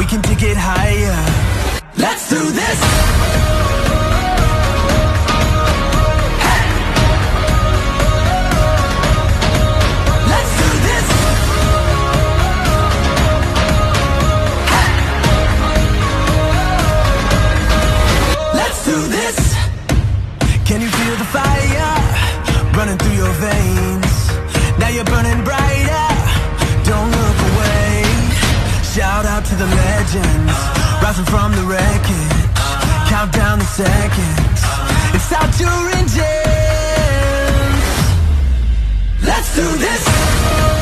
can take it higher. Let's do this. Can you feel the fire running through your veins? Now you're burning brighter, don't look away. Shout out to the legends, rising from the wreckage. Count down the seconds, it's out your engines. Let's do this.